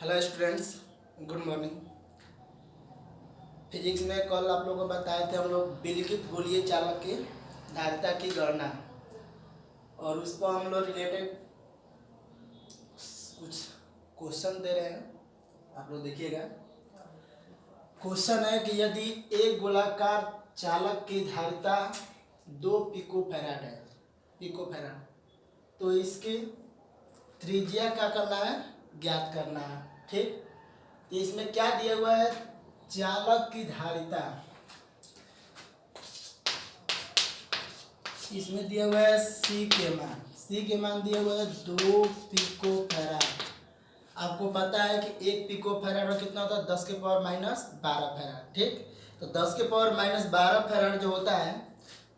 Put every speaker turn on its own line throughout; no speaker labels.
Hello students, good morning. Physics में कल आप लोगों को बताए थे हम लोग विलिखित गोलीय चालक की धारिता की गणना, और उस पर हम लोग रिलेटेड कुछ क्वेश्चन दे रहे हैं। आप लोग देखिएगा। क्वेश्चन है कि यदि एक गोलाकार चालक की धारिता 2 पिकोफैराड है, पिकोफैराड, तो इसकी त्रिज्या क्या करना है, ज्ञात करना है। ठीक, तो इसमें क्या दिया हुआ है, चालक की धारिता इसमें दिया हुआ है सी के मान दिया हुआ है 2 पिकोफैराड। आपको पता है कि 1 पिकोफैराड में कितना होता है, 10 के पावर माइनस 12 फैराड। ठीक, तो 10 के पावर माइनस 12 फैराड जो होता है,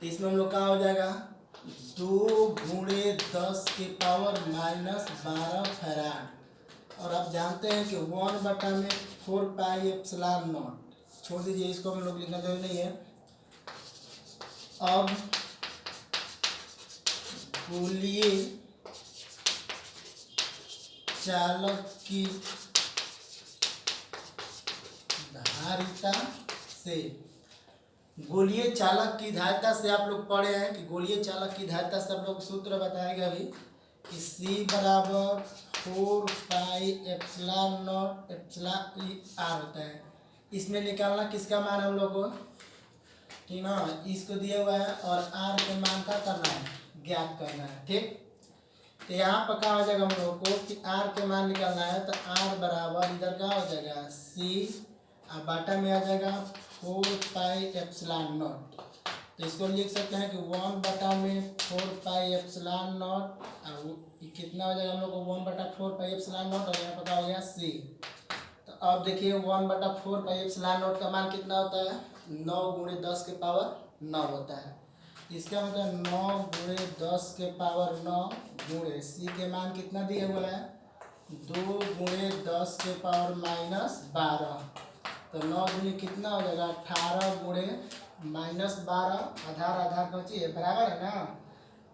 तो इसमें हम लोग कहाँ हो जाएगा, 2 गुणे 10 के पावर माइनस 12 फैराड। और आप जानते हैं कि 1/4 पाई एप्सिलॉन नॉट, छोड़ दीजिए इसको, हम लोग लिखना जरूरी नहीं है। अब गोलीय चालक की धारिता से, गोलीय चालक की धारिता से आप लोग पढ़े हैं कि गोलीय चालक की धारिता से आप लोग सूत्र बताया गया अभी कि C बराबर 4 pi epsilon not epsilon E R होता है। इसमें निकालना किसका मान हम लोग को, ठीक ना, इसको दिया हुआ है और आर के मान का करना है, ज्ञात करना है। ठीक, तो यहाँ पर क्या हो जाएगा हम लोग को कि आर के मान निकालना है, तो आर बराबर इधर क्या हो जाएगा सी, और बाटा में आ जाएगा 4 पाई एप्सिलॉन नॉट। तो इसको लिख सकते हैं कि 1/4 पाई एप्सिलॉन नॉट, और कितना हो जाएगा हम लोग को 1/4 पाई एप्सिलॉन नॉट, और यहाँ पर क्या हो गया सी। तो अब देखिए 1/4 पाई एप्सिलॉन नॉट का मान कितना होता है, 9 गुणे 10 के पावर 9 होता है। इसका मतलब 9 गुणे 10 के पावर 9 गुणे सी के मान कितना दिया हुआ है, 2 गुणे 10 के पावर माइनस 12। तो 9 गुणे कितना हो जाएगा, 18 गुणे माइनस 12, आधार आधार बची है, बराबर है ना।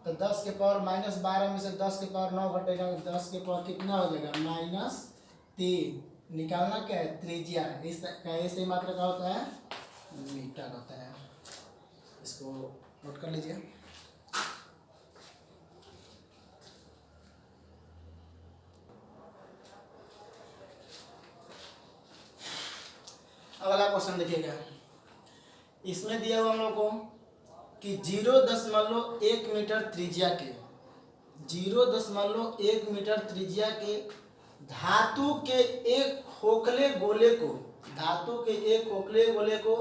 तो 10 के पावर माइनस 12 में से 10 के पावर 9 घटेगा, 10 के पावर कितना हो जाएगा -3। निकालना क्या है, त्रिज्या। इस ऐसे मात्रा का होता है, मीटर होता है। इसको नोट कर लीजिए। अगला क्वेश्चन देखिएगा। इसमें दिया हुआ हम लोग को कि 0.1 मीटर त्रिज्या के 0.1 मीटर त्रिज्या के धातु के एक खोखले गोले को, धातु के एक खोखले गोले को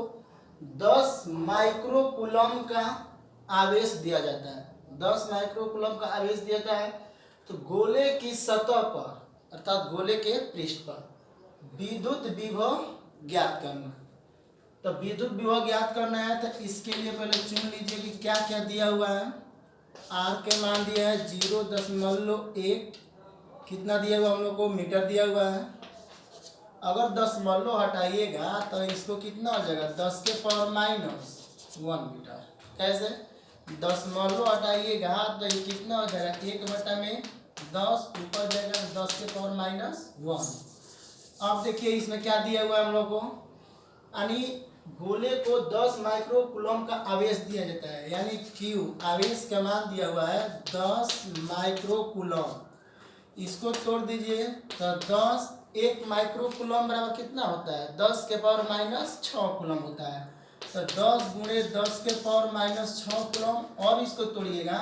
10 माइक्रोकूलम का आवेश दिया जाता है। 10 माइक्रोकूलम का आवेश दिया जाता है। तो गोले की सतह पर, अर्थात गोले के पृष्ठ पर विद्युत विभव ज्ञात करना। तो विद्युत विभव ज्ञात करना है, तो इसके लिए पहले चुन लीजिए कि क्या क्या दिया हुआ है। आर के मान दिया है 0.1, कितना दिया हुआ हम लोग को, मीटर दिया हुआ है। अगर दशमलव हटाइएगा तो इसको कितना हो जाएगा, 10 के पावर -1 मीटर। कैसे, दशमलव हटाइएगा तो ये कितना हो जाएगा, 1/10, ऊपर जाएगा 10 के पावर -1। अब देखिए इसमें क्या दिया हुआ है हम लोग को, यानी गोले को 10 माइक्रोकूलम का आवेश दिया जाता है, यानी क्यू, आवेश का मान दिया हुआ है 10 माइक्रोकूलम। इसको तोड़ दीजिए तो 10, 1 माइक्रोकूलम बराबर कितना होता है, 10 के पावर -6 कूलम होता है। तो 10 गुणे 10 के पावर -6 कूलम, और इसको तोड़िएगा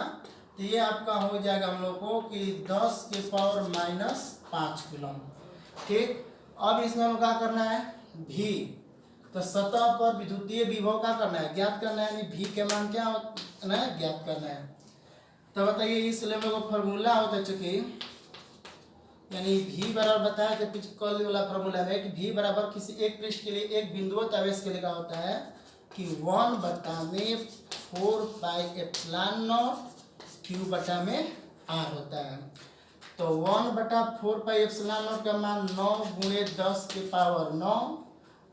तो ये आपका हो जाएगा हम लोग को कि 10 के पावर -5 कूलम। ठीक, अब इसमें हम क्या करना है, भी, तो सतह पर विद्युतीय विभव का करना है, ज्ञात करना है, यानी भी के मान क्या होना है, ज्ञात करना है। तो बताइए इस लिए मेरे को फॉर्मूला होता है, चूंकि यानी भी बराबर बताया कि कल वाला फॉर्मूला है कि भी बराबर किसी एक पृष्ठ के लिए एक बिंदुवत आवेश के लिए क्या होता है कि 1/4 पाई एप्सिलॉन नॉट क्यू बटा में आर होता है। तो 1/4 पाई एप्सिलॉन नॉट का मान 9 गुणे 10 के पावर 9।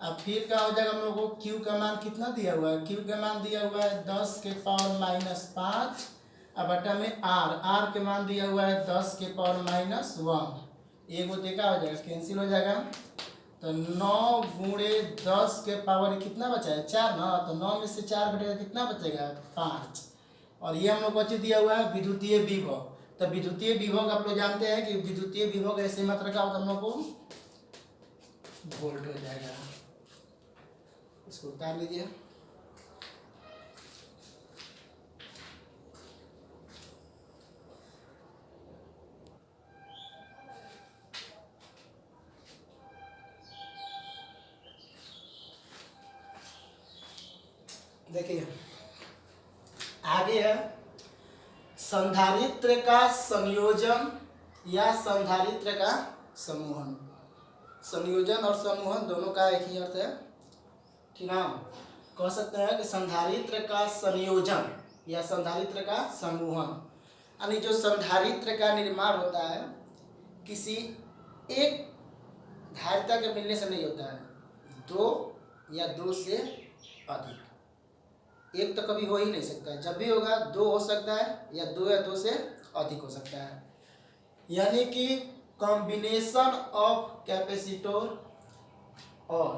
अब फिर क्या हो जाएगा हम लोग को, क्यू का मान कितना दिया हुआ है, क्यू का मान दिया हुआ है 10 के पावर -5, अब बटा में आर, आर के मान दिया हुआ है 10 के पावर -1। एक होते क्या हो जाएगा, कैंसिल हो जाएगा। तो 9 गुणे 10 के पावर कितना बचा है, 4 ना। तो 9 में से 4 घटेगा कितना बचेगा, 5। और ये हम लोग को दिया हुआ है विद्युतीय विभव। तो विद्युतीय विभव आप लोग जानते हैं कि विद्युतीय विभव का ऐसे मात्रा का होता है हम लोग को वोल्ट हो जाएगा। इसको उतार लीजिए। देखिए आगे है संधारित्र का संयोजन या संधारित्र का समूहन। संयोजन और समूहन दोनों का एक ही अर्थ है, ठीक है। कह सकते हैं कि संधारित्र का संयोजन या संधारित्र का समूहन, यानी जो संधारित्र का निर्माण होता है किसी एक धारिता के मिलने से नहीं होता है, दो या दो से अधिक। एक तो कभी हो ही नहीं सकता है, जब भी होगा दो हो सकता है या दो से अधिक हो सकता है। यानी कि कॉम्बिनेशन ऑफ कैपेसिटर और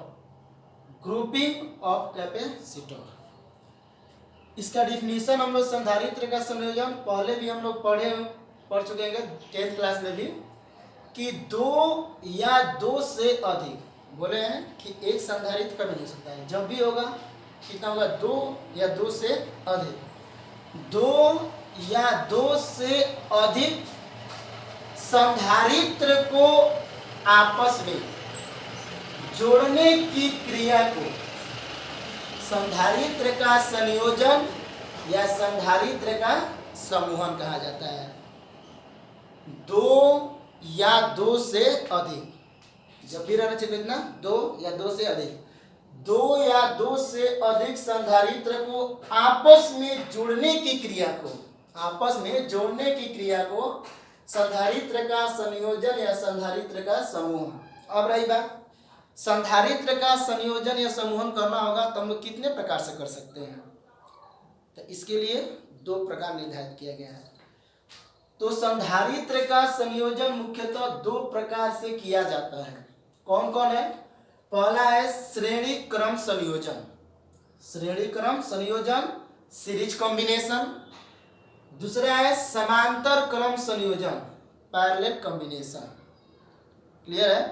ग्रुपिंग ऑफ कैपेसिटर। इसका डिफिनीशन हम लोग संधारित्र का संयोजन पहले भी हम लोग पढ़ चुके हैं 10th क्लास में भी, कि दो या दो से अधिक बोले हैं कि एक संधारित्र का नहीं हो सकता है। जब भी होगा कितना होगा, दो या दो से अधिक। दो या दो से अधिक संधारित्र को आपस में जोड़ने की क्रिया को संधारित्र का संयोजन या संधारित्र का समूहन कहा जाता है। दो या दो से अधिक, जब भी रहना चाहिए कितना, दो या दो से अधिक। दो या दो से अधिक संधारित्र को आपस में जोड़ने की क्रिया को, आपस में जोड़ने की क्रिया को संधारित्र का संयोजन या संधारित्र का समूह। अब रही बात, संधारित्र का संयोजन या समूहन करना होगा तो हम लोग कितने प्रकार से कर सकते हैं, तो इसके लिए दो प्रकार निर्धारित किया गया है। तो संधारित्र का संयोजन मुख्यतः दो प्रकार से किया जाता है। कौन कौन है? पहला है श्रेणी क्रम संयोजन, श्रेणी क्रम संयोजन सीरीज कॉम्बिनेशन। दूसरा है समांतर क्रम संयोजन पैरेलल कॉम्बिनेशन। क्लियर है?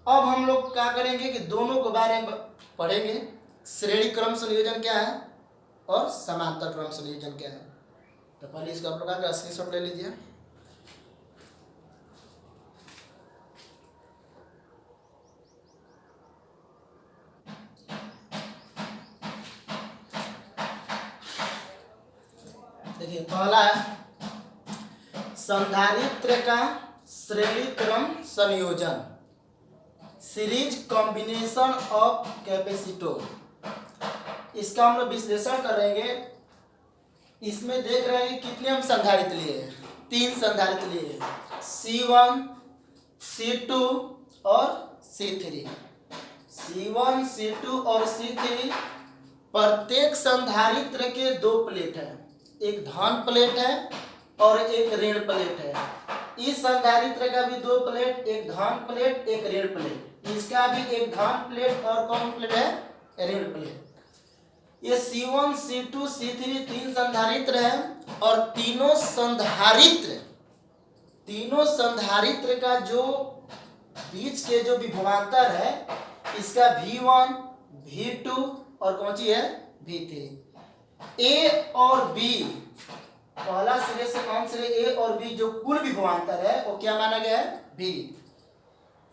अब हम लोग क्या करेंगे कि दोनों के बारे में पढ़ेंगे, श्रेणी क्रम संयोजन क्या है और समांतर क्रम संयोजन क्या है। तो पहले इसको आप लोग स्क्रीनशॉट ले लीजिए। देखिए पहला है संधारित्र का श्रेणी क्रम संयोजन सीरीज कॉम्बिनेशन ऑफ कैपेसिटर। इसका हम लोग विश्लेषण करेंगे। इसमें देख रहे हैं कितने हम संधारित्र लिए हैं, 3 संधारित्र लिए हैं, C1, C2 और C3। C1, C2 और C3 प्रत्येक संधारित्र के 2 प्लेट हैं, एक धन प्लेट है और एक ऋण प्लेट है। इस संधारित्र का भी 2 प्लेट, एक धन प्लेट एक ऋण प्लेट। इसका भी एक धन प्लेट और कौन प्लेट है, ऋण प्लेट। ये C1, C2, C3 3 संधारित्र हैं और तीनों संधारित्र का जो बीच के जो विभवांतर है इसका V1, V2 और कौन सी है, V3। A और B, पहला सिरे से कौन सिरे A और B जो कुल विभवांतर है वो क्या माना गया है, V।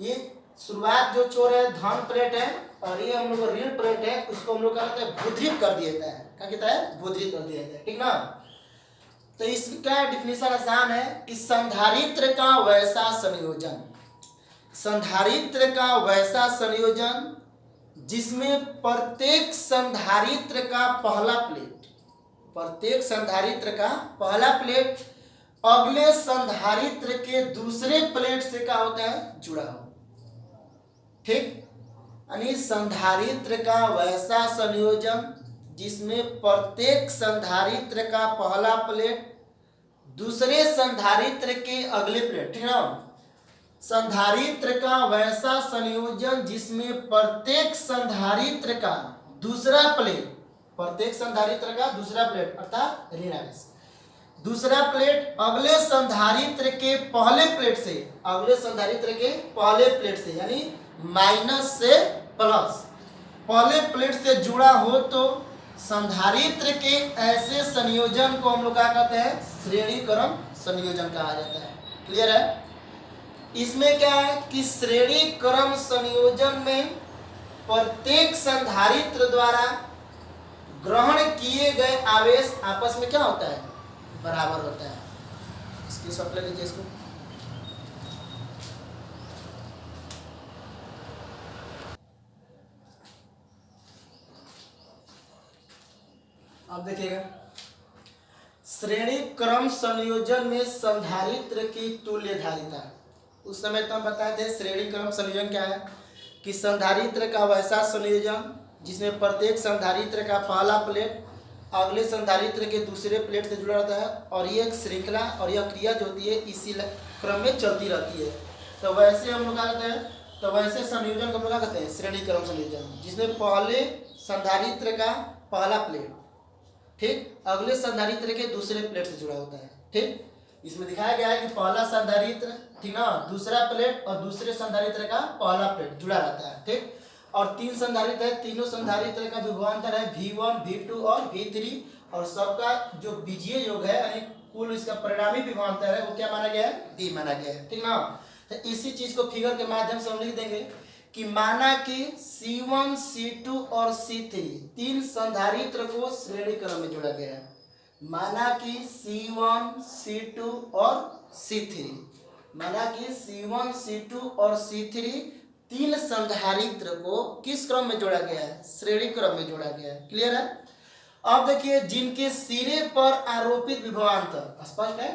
ये शुरुआत जो छोर है धन प्लेट है और ये हम लोग ऋण प्लेट है, उसको हम लोग क्या कहते हैं, भूद्रित कर दिया जाता है। क्या कहता है, भूद्रित कर दिया जाता है, ठीक ना। तो इसका डिफिनीशन आसान है कि संधारित्र का वैसा संयोजन, संधारित्र का वैसा संयोजन जिसमें प्रत्येक संधारित्र का पहला प्लेट, प्रत्येक संधारित्र का पहला प्लेट अगले संधारित्र के दूसरे प्लेट से क्या होता है, जुड़ा हो। ठीक, यानी संधारित्र का वैसा संयोजन जिसमें प्रत्येक संधारित्र का पहला प्लेट दूसरे संधारित्र के अगले प्लेट, ठीक ना, संधारित्र का वैसा संयोजन जिसमें प्रत्येक संधारित्र का दूसरा प्लेट, प्रत्येक संधारित्र का दूसरा प्लेट अर्थात ऋण आवेश, दूसरा प्लेट अगले संधारित्र के पहले प्लेट से, अगले संधारित्र के पहले प्लेट से यानी माइनस से प्लस पहले प्लेट से जुड़ा हो तो संधारित्र के ऐसे संयोजन को हम लोग क्या कहते हैं, श्रेणी क्रम संयोजन कहा जाता है। क्लियर है? इसमें क्या है कि श्रेणी क्रम संयोजन में प्रत्येक संधारित्र द्वारा ग्रहण किए गए आवेश आपस में क्या होता है, बराबर होता है। इसकी शॉट ले लीजिए इसको। अब देखिएगा, श्रेणी क्रम संयोजन में संधारित्र की तुल्य धारिता। उस समय तो हम बताए थे श्रेणी क्रम संयोजन क्या है कि संधारित्र का वैसा संयोजन जिसमें प्रत्येक संधारित्र का पहला प्लेट अगले संधारित्र के दूसरे प्लेट से जुड़ा रहता है और ये एक श्रृंखला और यह क्रिया जो होती है इसी क्रम में चलती रहती है। तो वैसे हम लोग क्या कहते हैं, तो वैसे संयोजन को हम लोग क्या कहते हैं, श्रेणी क्रम संयोजन, जिसमें पहले संधारित्र का पहला प्लेट ठीक अगले संधारित्र के दूसरे प्लेट से जुड़ा होता है। ठीक, इसमें दिखाया गया है कि पहला संधारित्र ठीक ना, दूसरा प्लेट और दूसरे संधारित्र का पहला प्लेट जुड़ा रहता है। ठीक, और तीन संधारित्र है, तीनों संधारित्र का विभवांतर है V1, V2 और V3 और सबका जो बीजीय योग है यानी कुल इसका परिणामी विभवांतर है वो क्या माना गया है, D माना गया है। ठीक ना, तो इसी चीज को फिगर के माध्यम से हम लिख देंगे कि माना कि C1, C2 और C3 तीन संधारित्र को श्रेणी क्रम में जोड़ा गया है। माना कि C1, C2 और C3, माना कि C1, C2 और C3 तीन संधारित्र को किस क्रम में जोड़ा गया है, श्रेणी क्रम में जोड़ा गया है। क्लियर है? अब देखिए, जिनके सिरे पर आरोपित विभवांतर, स्पष्ट है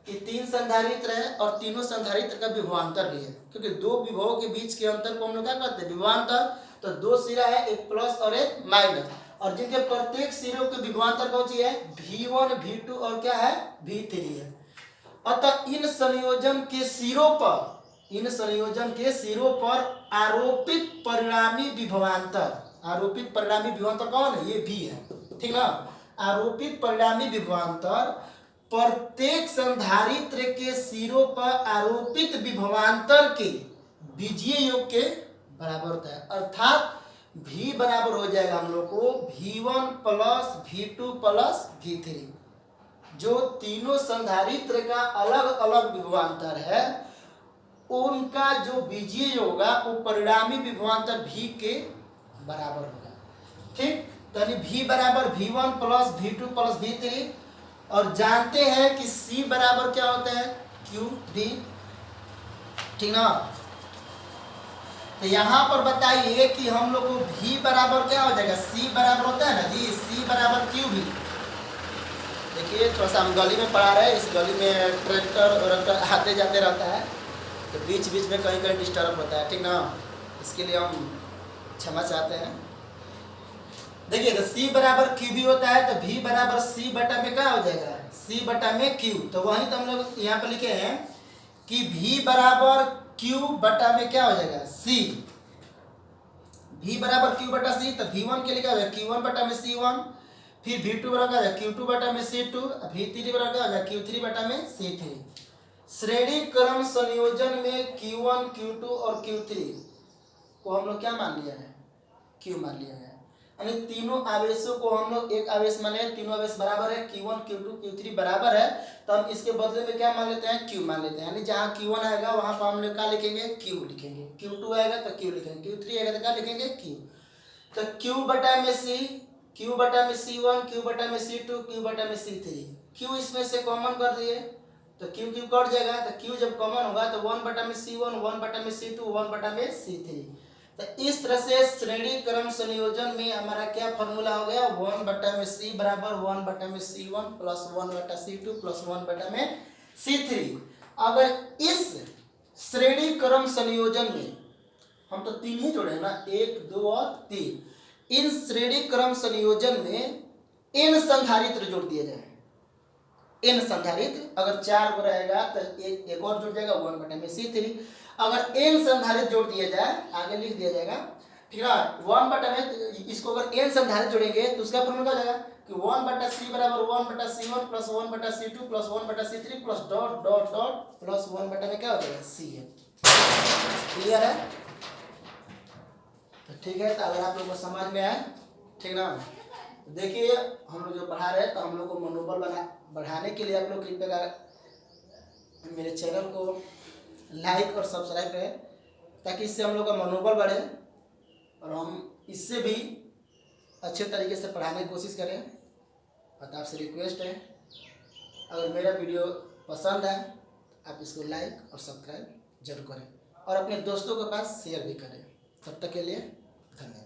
कि तीन संधारित्र है और तीनों संधारित्र का विभवांतर भी है, क्योंकि दो विभवों के बीच के अंतर को हम लोग क्या कहते हैं, विभवांतर। तो दो सिरा है, एक प्लस और एक माइनस, और जिनके प्रत्येक सिरों के विभवांतर कौन सी है, V1, V2 और क्या है, V3 है। अतः इन संयोजन के सिरों पर, इन संयोजन के सिरों पर आरोपित परिणामी विभवांतर, आरोपित परिणामी विभवांतर कौन है, ये V है। ठीक ना, आरोपित परिणामी विभवांतर प्रत्येक संधारित्र के सिरों पर आरोपित विभवांतर के बीजीय योग के बराबर होता है। अर्थात V बराबर हो जाएगा हम लोग को V1 plus V2 plus V3। जो तीनों संधारित्र का अलग अलग विभवांतर है उनका जो बीजीय योग होगा वो परिणामी विभवांतर V के बराबर होगा। ठीक, तो यानी V बराबर V1 plus V2 plus V3, और जानते हैं कि C बराबर क्या होता है, QD। ठीक ना, तो यहाँ पर बताइए कि हम लोग को V बराबर क्या हो जाएगा, C बराबर होता है ना जी, C बराबर QV। देखिए थोड़ा सा हम गली में पढ़ा रहे हैं, इस गली में ट्रैक्टर और आते जाते रहता है तो बीच बीच में कहीं कहीं डिस्टर्ब होता है। ठीक ना, इसके लिए हम क्षमा चाहते हैं। देखिए तो C बराबर QV होता है तो V बराबर C बटा में क्या हो जाएगा, C बटा में Q। तो वहीं तो हम लोग यहाँ पर लिखे हैं कि V बराबर Q बटा में क्या हो जाएगा, C। V बराबर Q बटा C, तो V1 के लिए क्या हो जाएगा, Q1 बटा में C1, फिर V2 बराबर क्या हो जाएगा, Q2 बटा में C2, V3 बराबर क्या हो जाएगा, Q3 बटा में C3। श्रेणी क्रम संयोजन में Q1, Q2 और Q3 को हम लोग क्या मान लिया है, Q मान लिया है। यानी तीनों आवेशों को हम लोग एक आवेश मान लें, तीनों आवेश बराबर है, Q1, Q2, Q3 बराबर है, तो हम इसके बदले में क्या मान लेते हैं, Q मान लेते हैं। यानी जहाँ Q1 आएगा वहां पर हम लोग क्या लिखेंगे, Q लिखेंगे, Q2 आएगा तो Q लिखेंगे, Q3 आएगा तो क्या लिखेंगे, Q। तो Q बटा में C, Q बटा में C1, Q बटा में C2, Q बटा में C3, Q इसमें से कॉमन कर दिए तो Q Q कट जाएगा, तो Q जब कॉमन होगा तो 1 बटा में C1, 1 बटा में C2, 1 बटा में C3। तो इस तरह से श्रेणी क्रम संयोजन में हमारा क्या फॉर्मूला हो गया, 1 बटा में C बराबर 1 बटा में C1 प्लस 1 बटा C2 प्लस 1 बटा में C3। अगर इस श्रेणी क्रम संयोजन में हम तो तीन ही जोड़े हैं ना, 1, 2 और 3, इन श्रेणी क्रम संयोजन में n संधारित्र जोड़ दिए जाए, n संधारित्र अगर 4 को रहेगा तो एक और जुड़ जाएगा 1 बटा में C3। अगर एन संधारित्र जोड़ दिया जाए, आगे लिख दिया जाएगा, ठीक है ना, 1/में इसको अगर एन संधारित्र जोड़ेंगे तो उसका फॉर्मूला क्या हो जाएगा कि 1/c बराबर 1/c1 plus 1/c2 plus 1/c3 plus dot dot dot plus 1/, में क्या हो जाएगा cn। क्लियर है? तो ठीक है, तो अगर आप लोगों को समझ में आए, ठीक ना, तो देखिए हम लोग जो पढ़ा रहे हैं, तो हम लोग को मनोबल बढ़ाने के लिए आप लोग कृपया मेरे चैनल को लाइक और सब्सक्राइब करें, ताकि इससे हम लोग का मनोबल बढ़े और हम इससे भी अच्छे तरीके से पढ़ाने की कोशिश करें। और आपसे रिक्वेस्ट है, अगर मेरा वीडियो पसंद आए आप इसको लाइक और सब्सक्राइब जरूर करें और अपने दोस्तों के पास शेयर भी करें। तब तक के लिए धन्यवाद।